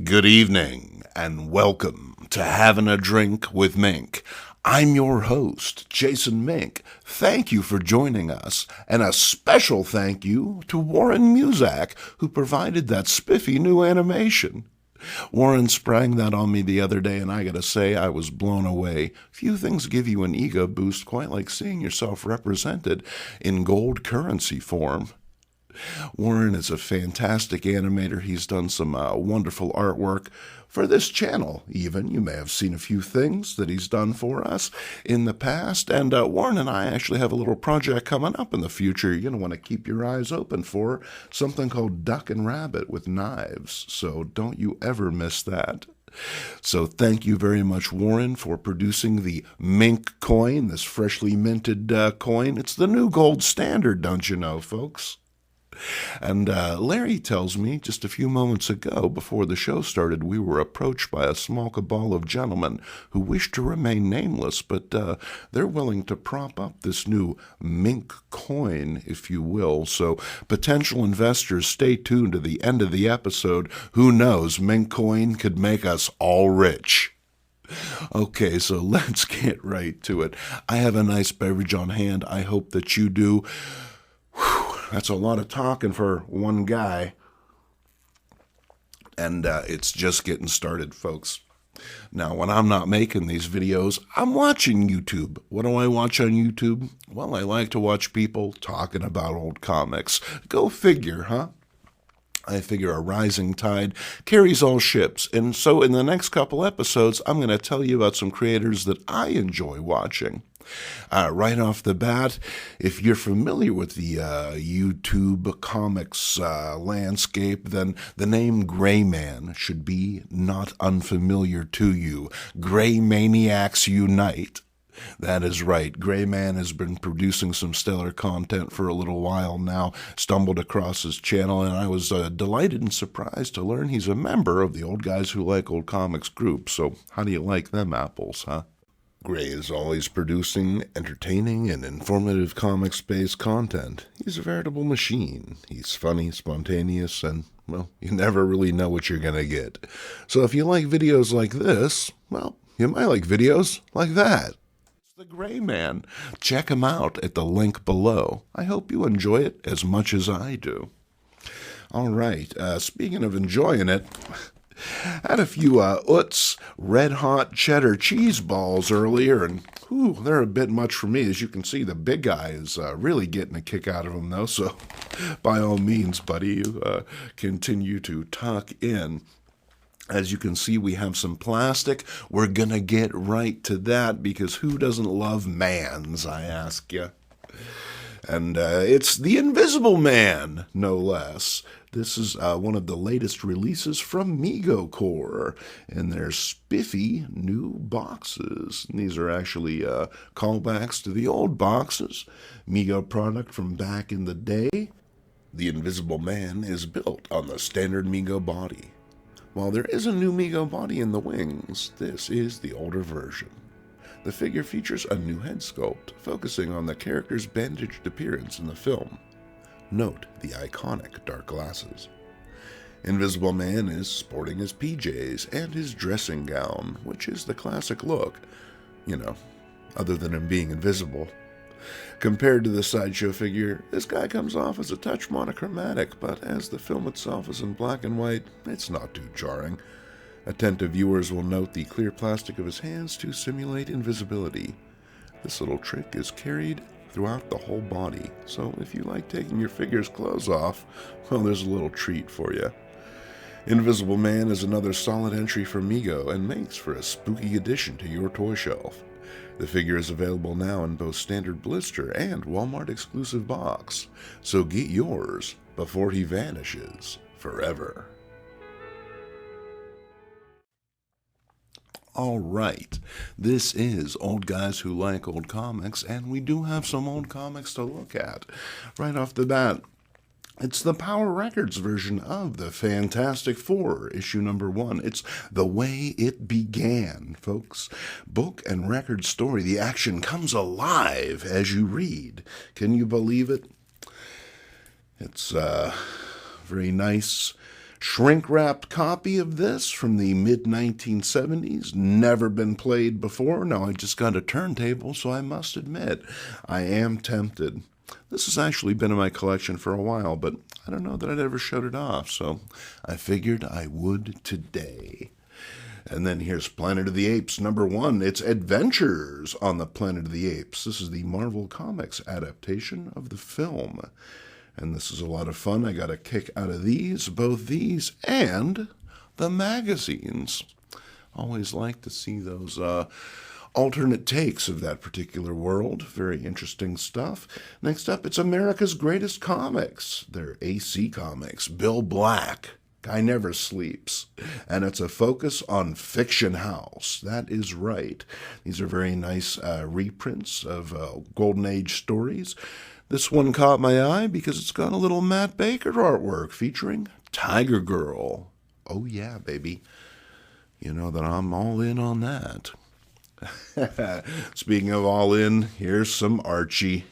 Good evening, and welcome to Having a Drink with Mink. I'm your host, Jason Mink. Thank you for joining us, and a special thank you to Warren Muzak, who provided that spiffy new animation. Warren sprang that on me the other day, and I gotta say, I was blown away. Few things give you an ego boost quite like seeing yourself represented in gold currency form. Warren is a fantastic animator. He's done some wonderful artwork for this channel, even. You may have seen a few things that he's done for us in the past. And Warren and I actually have a little project coming up in the future you're going to want to keep your eyes open for, something called Duck and Rabbit with knives. So don't you ever miss that. So thank you very much, Warren, for producing the Mink coin, this freshly minted coin. It's the new gold standard, don't you know, folks? And Larry tells me just a few moments ago, before the show started, we were approached by a small cabal of gentlemen who wish to remain nameless, but they're willing to prop up this new Mink coin, if you will. So potential investors, stay tuned to the end of the episode. Who knows, Mink coin could make us all rich. Okay, so let's get right to it. I have a nice beverage on hand. I hope that you do. That's a lot of talking for one guy. And it's just getting started, folks. Now, when I'm not making these videos, I'm watching YouTube. What do I watch on YouTube? Well, I like to watch people talking about old comics. Go figure, huh? I figure a rising tide carries all ships. And so in the next couple episodes, I'm going to tell you about some creators that I enjoy watching. Right off the bat, if you're familiar with the YouTube comics landscape, then the name Gray Man should be not unfamiliar to you. Gray Maniacs Unite. That is right. Gray Man has been producing some stellar content for a little while now. Stumbled across his channel, and I was delighted and surprised to learn he's a member of the Old Guys Who Like Old Comics group. So how do you like them apples, huh? Gray is always producing entertaining and informative comics-based content. He's a veritable machine. He's funny, spontaneous, and, well, you never really know what you're going to get. So if you like videos like this, well, you might like videos like that. It's the Gray Man. Check him out at the link below. I hope you enjoy it as much as I do. All right, speaking of enjoying it, had a few Utz red-hot cheddar cheese balls earlier, and whew, they're a bit much for me. As you can see, the big guy is really getting a kick out of them, though, so by all means, buddy, you continue to tuck in. As you can see, we have some plastic. We're going to get right to that, because who doesn't love mans, I ask you? And it's the Invisible Man, no less. This is one of the latest releases from Mego Corps in their spiffy new boxes. And these are actually callbacks to the old boxes. Mego product from back in the day. The Invisible Man is built on the standard Mego body. While there is a new Mego body in the wings, this is the older version. The figure features a new head sculpt, focusing on the character's bandaged appearance in the film. Note the iconic dark glasses. Invisible Man is sporting his PJs and his dressing gown, which is the classic look, you know, other than him being invisible. Compared to the sideshow figure, this guy comes off as a touch monochromatic, but as the film itself is in black and white, it's not too jarring. Attentive viewers will note the clear plastic of his hands to simulate invisibility. This little trick is carried throughout the whole body, so if you like taking your figure's clothes off, well, there's a little treat for you. Invisible Man is another solid entry for Mego and makes for a spooky addition to your toy shelf. The figure is available now in both standard blister and Walmart exclusive box, so get yours before he vanishes forever. All right, this is Old Guys Who Like Old Comics, and we do have some old comics to look at. Right off the bat, it's the Power Records version of the Fantastic Four, issue number 1. It's The Way It Began, folks. Book and record story. The action comes alive as you read. Can you believe it? It's very nice, shrink-wrapped copy of this from the mid-1970s. Never been played before. Now, I just got a turntable, so I must admit, I am tempted. This has actually been in my collection for a while, but I don't know that I'd ever showed it off, so I figured I would today. And then here's Planet of the Apes #1. It's Adventures on the Planet of the Apes. This is the Marvel Comics adaptation of the film. And this is a lot of fun. I got a kick out of these, both these and the magazines. Always like to see those alternate takes of that particular world. Very interesting stuff. Next up, it's America's Greatest Comics. They're AC Comics. Bill Black. Guy never sleeps. And it's a focus on Fiction House. That is right. These are very nice reprints of Golden Age stories. This one caught my eye because it's got a little Matt Baker artwork featuring Tiger Girl. Oh yeah, baby. You know that I'm all in on that. Speaking of all in, here's some Archie.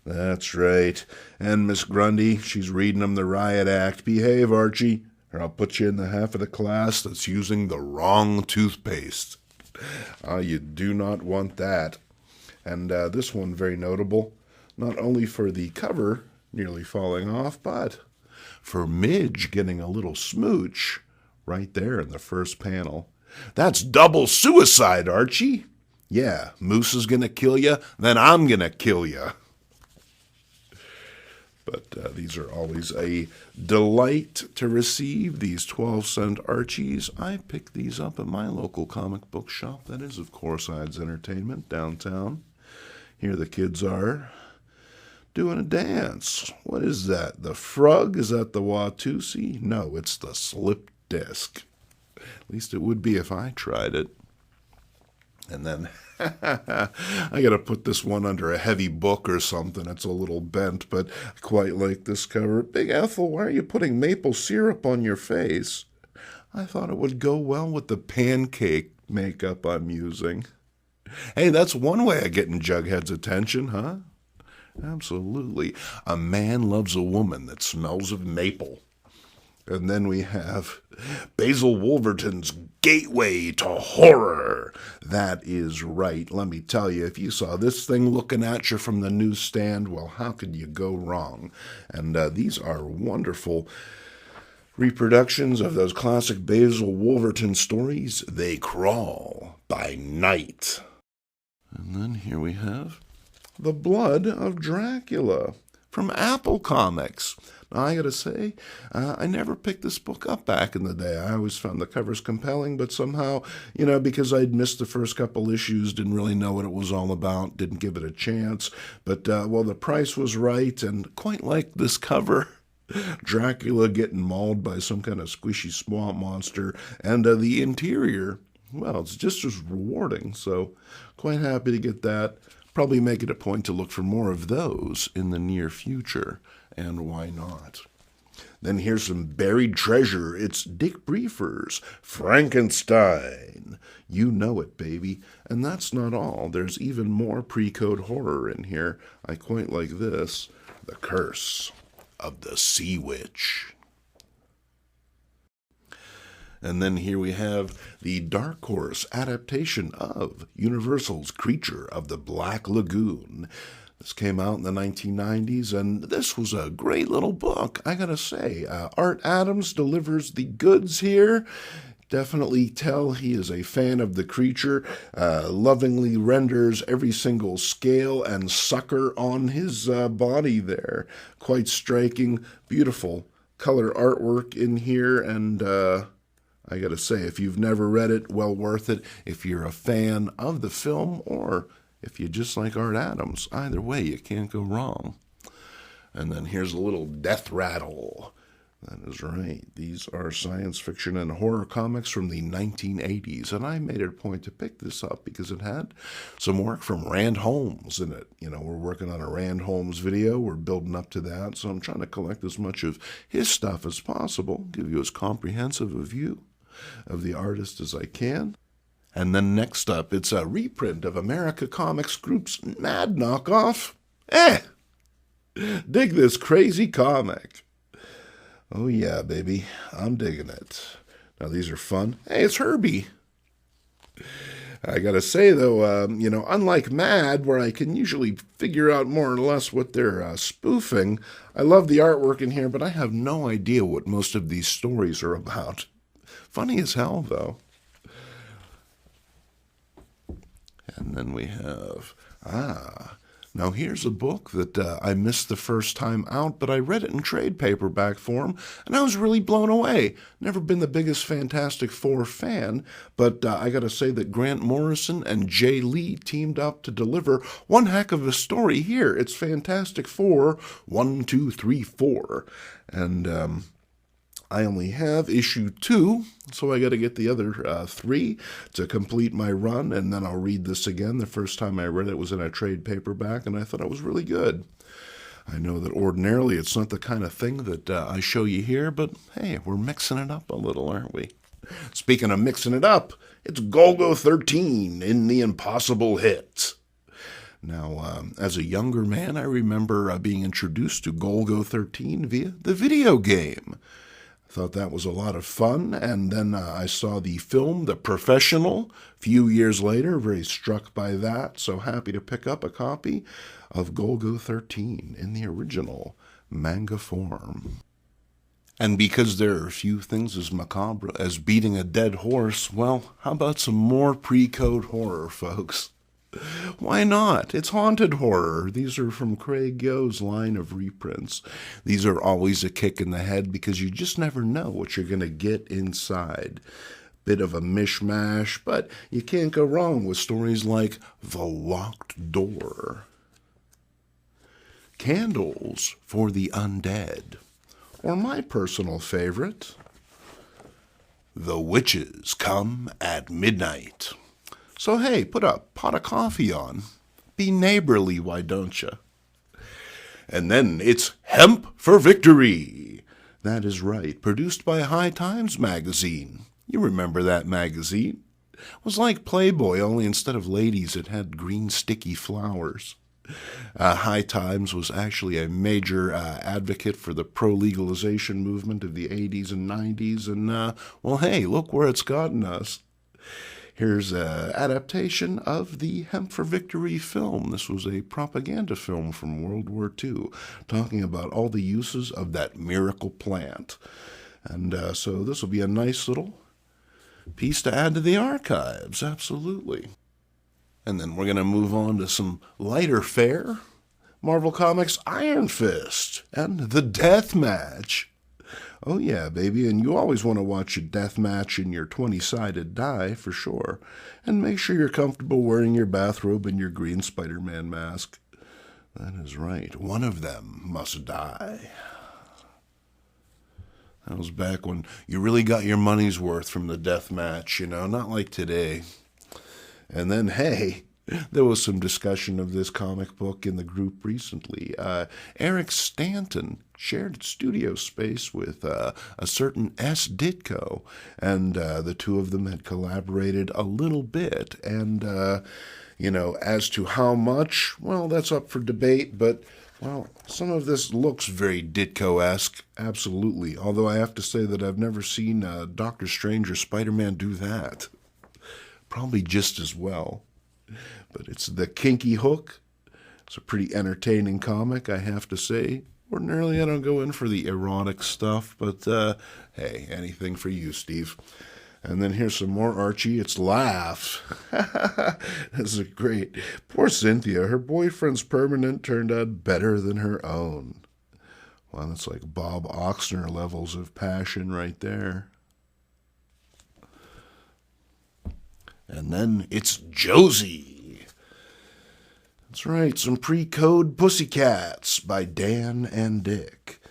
That's right. And Miss Grundy, she's reading them the riot act. Behave, Archie, or I'll put you in the half of the class that's using the wrong toothpaste. You do not want that. And this one, very notable, not only for the cover nearly falling off, but for Midge getting a little smooch right there in the first panel. That's double suicide, Archie. Yeah, Moose is going to kill you, then I'm going to kill you. But these are always a delight to receive, these 12-cent Archies. I picked these up at my local comic book shop. That is, of course, Edutainment downtown. Here the kids are doing a dance. What is that? The frog? Is that the Watusi? No, it's the slip disc. At least it would be if I tried it. And then I got to put this one under a heavy book or something. It's a little bent, but I quite like this cover. Big Ethel, why are you putting maple syrup on your face? I thought it would go well with the pancake makeup I'm using. Hey, that's one way of getting Jughead's attention, huh? Absolutely. A man loves a woman that smells of maple. And then we have Basil Wolverton's Gateway to Horror. That is right. Let me tell you, if you saw this thing looking at you from the newsstand, well, how could you go wrong? And these are wonderful reproductions of those classic Basil Wolverton stories, They Crawl by Night. And then here we have The Blood of Dracula from Apple Comics. Now, I gotta say, I never picked this book up back in the day. I always found the covers compelling, but somehow, because I'd missed the first couple issues, didn't really know what it was all about, didn't give it a chance. But, the price was right, and quite like this cover. Dracula getting mauled by some kind of squishy swamp monster, and the interior, well, it's just as rewarding, so quite happy to get that. Probably make it a point to look for more of those in the near future. And why not? Then here's some buried treasure. It's Dick Briefer's Frankenstein. You know it, baby. And that's not all. There's even more pre-code horror in here. I quite like this. The Curse of the Sea Witch. And then here we have the Dark Horse adaptation of Universal's Creature of the Black Lagoon. This came out in the 1990s, and this was a great little book, I gotta say. Art Adams delivers the goods here. Definitely tell he is a fan of the creature, lovingly renders every single scale and sucker on his body there. Quite striking, beautiful color artwork in here, and I gotta say, if you've never read it, well worth it. If you're a fan of the film, or if you just like Art Adams, either way, you can't go wrong. And then here's a little death rattle. That is right. These are science fiction and horror comics from the 1980s, and I made it a point to pick this up because it had some work from Rand Holmes in it. We're working on a Rand Holmes video. We're building up to that, so I'm trying to collect as much of his stuff as possible, give you as comprehensive a view of the artist as I can. And then next up, it's a reprint of America Comics Group's Mad Knockoff. Dig this crazy comic. Oh yeah, baby. I'm digging it. Now these are fun. Hey, it's Herbie. I gotta say though, unlike Mad, where I can usually figure out more or less what they're spoofing, I love the artwork in here, but I have no idea what most of these stories are about. Funny as hell, though. And then we have, now here's a book that I missed the first time out, but I read it in trade paperback form, and I was really blown away. Never been the biggest Fantastic Four fan, but I gotta say that Grant Morrison and Jay Lee teamed up to deliver one heck of a story here. It's Fantastic Four 1, 2, 3, 4. And I only have issue 2, so I got to get the other 3 to complete my run, and then I'll read this again. The first time I read it was in a trade paperback, and I thought it was really good. I know that ordinarily it's not the kind of thing that I show you here, but hey, we're mixing it up a little, aren't we? Speaking of mixing it up, it's Golgo 13 in the Impossible Hit. Now, as a younger man, I remember being introduced to Golgo 13 via the video game. Thought that was a lot of fun, and then I saw the film The Professional a few years later, very struck by that, so happy to pick up a copy of Golgo 13 in the original manga form. And because there are few things as macabre as beating a dead horse, well, how about some more pre-code horror, folks? Why not? It's haunted horror. These are from Craig Yo's line of reprints. These are always a kick in the head because you just never know what you're going to get inside. Bit of a mishmash, but you can't go wrong with stories like The Locked Door, Candles for the Undead, or my personal favorite, The Witches Come at Midnight. So hey, put a pot of coffee on. Be neighborly, why don't you? And then it's Hemp for Victory. That is right, produced by High Times magazine. You remember that magazine? It was like Playboy, only instead of ladies it had green sticky flowers. High Times was actually a major advocate for the pro-legalization movement of the 80s and 90s, and well hey, look where it's gotten us. Here's an adaptation of the Hemp for Victory film. This was a propaganda film from World War II, talking about all the uses of that miracle plant. And so this will be a nice little piece to add to the archives, absolutely. And then we're going to move on to some lighter fare. Marvel Comics Iron Fist and The Death Match. Oh yeah, baby, and you always want to watch a death match in your 20-sided die, for sure. And make sure you're comfortable wearing your bathrobe and your green Spider-Man mask. That is right, one of them must die. That was back when you really got your money's worth from the death match, not like today. And then, hey, there was some discussion of this comic book in the group recently. Eric Stanton shared studio space with a certain S. Ditko, and the two of them had collaborated a little bit. And, as to how much, well, that's up for debate, but, well, some of this looks very Ditko-esque, absolutely. Although I have to say that I've never seen Doctor Strange or Spider-Man do that. Probably just as well. But it's The Kinky Hook. It's a pretty entertaining comic, I have to say. Ordinarily, I don't go in for the erotic stuff, but hey, anything for you, Steve. And then here's some more Archie. It's Laugh. This is great. Poor Cynthia. Her boyfriend's permanent turned out better than her own. Well, that's like Bob Oxner levels of passion right there. And then it's Josie. That's right, some pre-code Pussycats by Dan and Dick.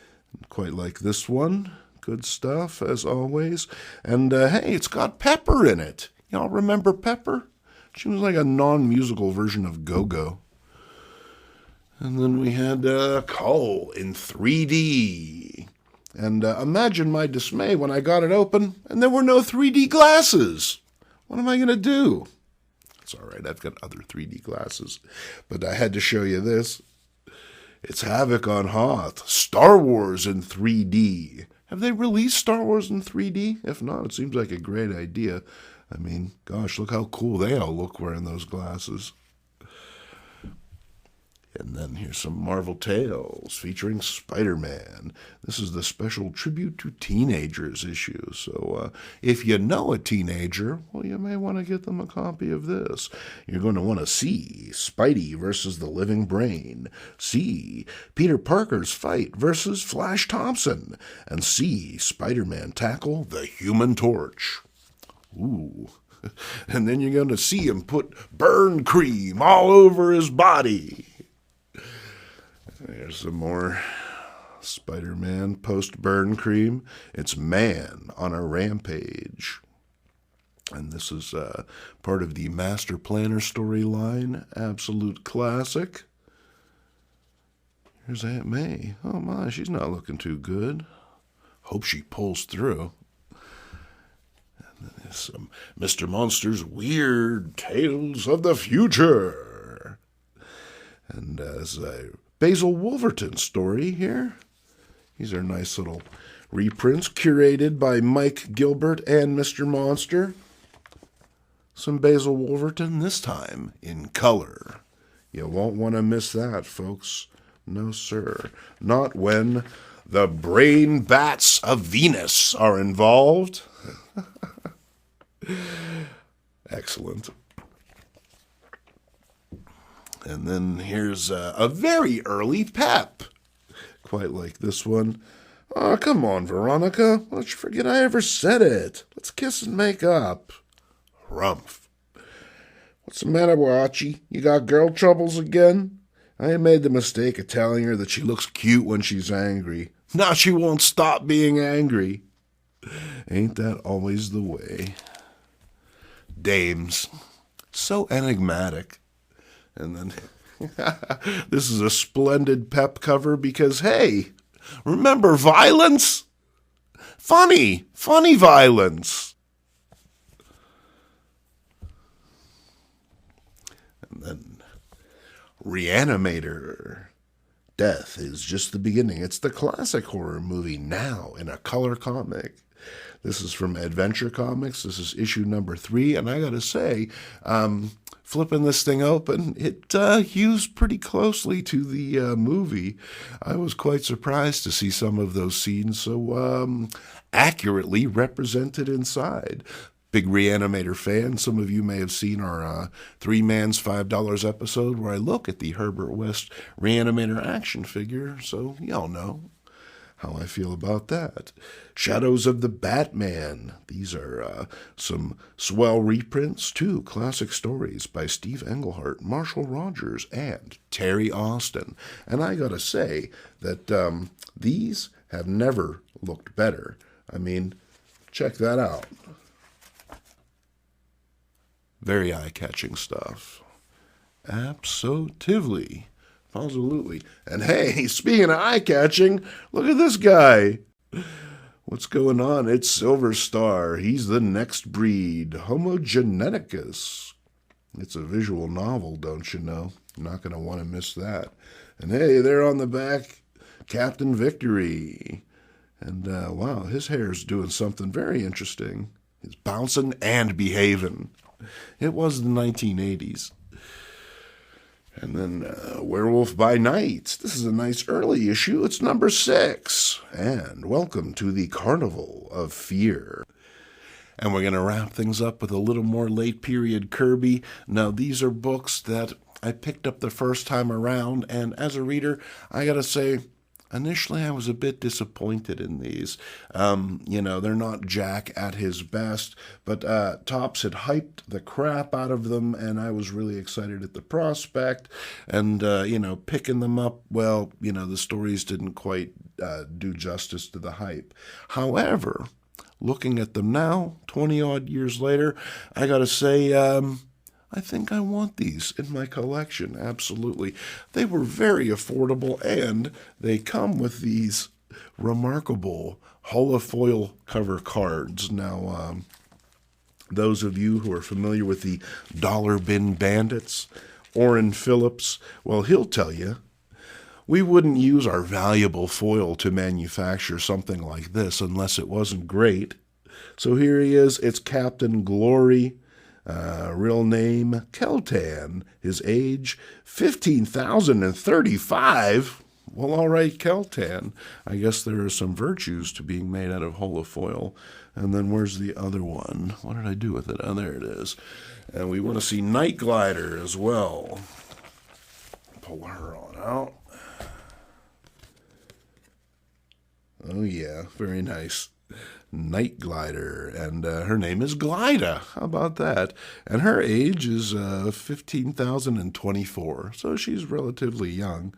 Quite like this one. Good stuff, as always. And, hey, it's got Pepper in it. Y'all remember Pepper? She was like a non-musical version of Go-Go. And then we had Cole in 3D. And imagine my dismay when I got it open and there were no 3D glasses. What am I going to do? It's all right, I've got other 3D glasses. But I had to show you this. It's Havoc on Hoth, Star Wars in 3D. Have they released Star Wars in 3D? If not, it seems like a great idea. I mean, gosh, look how cool they all look wearing those glasses. And then here's some Marvel Tales featuring Spider-Man. This is the special Tribute to Teenagers issue. So if you know a teenager, well, you may want to get them a copy of this. You're going to want to see Spidey versus the Living Brain, see Peter Parker's fight versus Flash Thompson, and see Spider-Man tackle the Human Torch. Ooh. And then you're going to see him put burn cream all over his body. There's some more Spider-Man post-burn cream. It's Man on a Rampage. And this is part of the Master Planner storyline. Absolute classic. Here's Aunt May. Oh my, she's not looking too good. Hope she pulls through. And then there's some Mr. Monster's Weird Tales of the Future. And as Basil Wolverton story here. These are nice little reprints curated by Mike Gilbert and Mr. Monster. Some Basil Wolverton, this time in color. You won't want to miss that, folks. No, sir. Not when the brain bats of Venus are involved. Excellent. And then here's a very early Pep. Quite like this one. Oh, come on, Veronica. Don't you forget I ever said it. Let's kiss and make up. Rumph. What's the matter, Watchy? You got girl troubles again? I made the mistake of telling her that she looks cute when she's angry. Now she won't stop being angry. Ain't that always the way? Dames. So enigmatic. And then this is a splendid Pep cover because, hey, remember violence? Funny violence. And then Reanimator. Death is just the beginning. It's the classic horror movie now in a color comic. This is from Adventure Comics. This is issue number 3, and I gotta say, flipping this thing open, it hews pretty closely to the movie. I was quite surprised to see some of those scenes so accurately represented inside. Big Reanimator fan. Some of you may have seen our 3 Man's $5 episode where I look at the Herbert West Reanimator action figure, so y'all know how I feel about that. Shadows of the Batman. These are some swell reprints, too. Classic stories by Steve Englehart, Marshall Rogers, and Terry Austin. And I gotta say that these have never looked better. I mean, check that out. Very eye-catching stuff. Absolutely. Absolutely. And hey, speaking of eye-catching, look at this guy. What's going on? It's Silver Star. He's the next breed, Homo geneticus. It's a visual novel, don't you know? You're not going to want to miss that. And hey, there on the back, Captain Victory. And wow, his hair's doing something very interesting. It's bouncing and behaving. It was the 1980s. And then Werewolf by Night. This is a nice early issue. It's number 6. And welcome to the Carnival of Fear. And we're going to wrap things up with a little more late period Kirby. Now, these are books that I picked up the first time around. And as a reader, I got to say, initially I was a bit disappointed in these. They're not Jack at his best, but Topps had hyped the crap out of them, and I was really excited at the prospect. And, picking them up, well, the stories didn't quite do justice to the hype. However, looking at them now, 20-odd years later, I gotta say, I think I want these in my collection, absolutely. They were very affordable, and they come with these remarkable holofoil cover cards. Now, those of you who are familiar with the Dollar Bin Bandits, Orrin Phillips, well, he'll tell you, We wouldn't use our valuable foil to manufacture something like this unless it wasn't great. So here he is. It's Captain Glory. Real name, Keltan. His age, 15,035. Well, all right, Keltan. I guess there are some virtues to being made out of holofoil. And then where's the other one? What did I do with it? Oh, there it is. And we want to see Night Glider as well. Pull her on out. Oh, yeah, very nice. Night Glider, and her name is Glida. How about that? And her age is 15,024, so she's relatively young.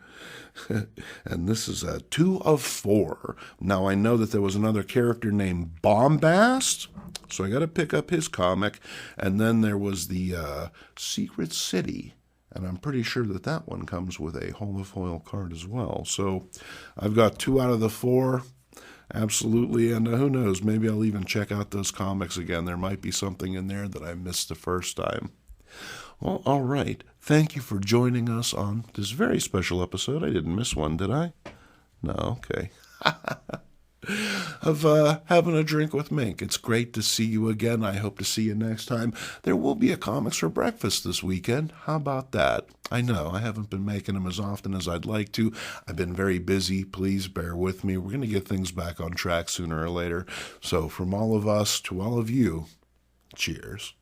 And this is a 2 of 4. Now, I know that there was another character named Bombast, so I got to pick up his comic. And then there was the Secret City, and I'm pretty sure that that one comes with a holofoil card as well. So I've got 2 out of the 4. Absolutely, and who knows, maybe I'll even check out those comics again. There might be something in there that I missed the first time. Well, all right. Thank you for joining us on this very special episode. I didn't miss one, did I? No, okay. Of having a drink with Mink. It's great to see you again. I hope to see you next time. There will be a comics for breakfast this weekend. How about that? I know I haven't been making them as often as I'd like to. I've been very busy. Please bear with me. We're going to get things back on track sooner or later. So from all of us to all of you, cheers.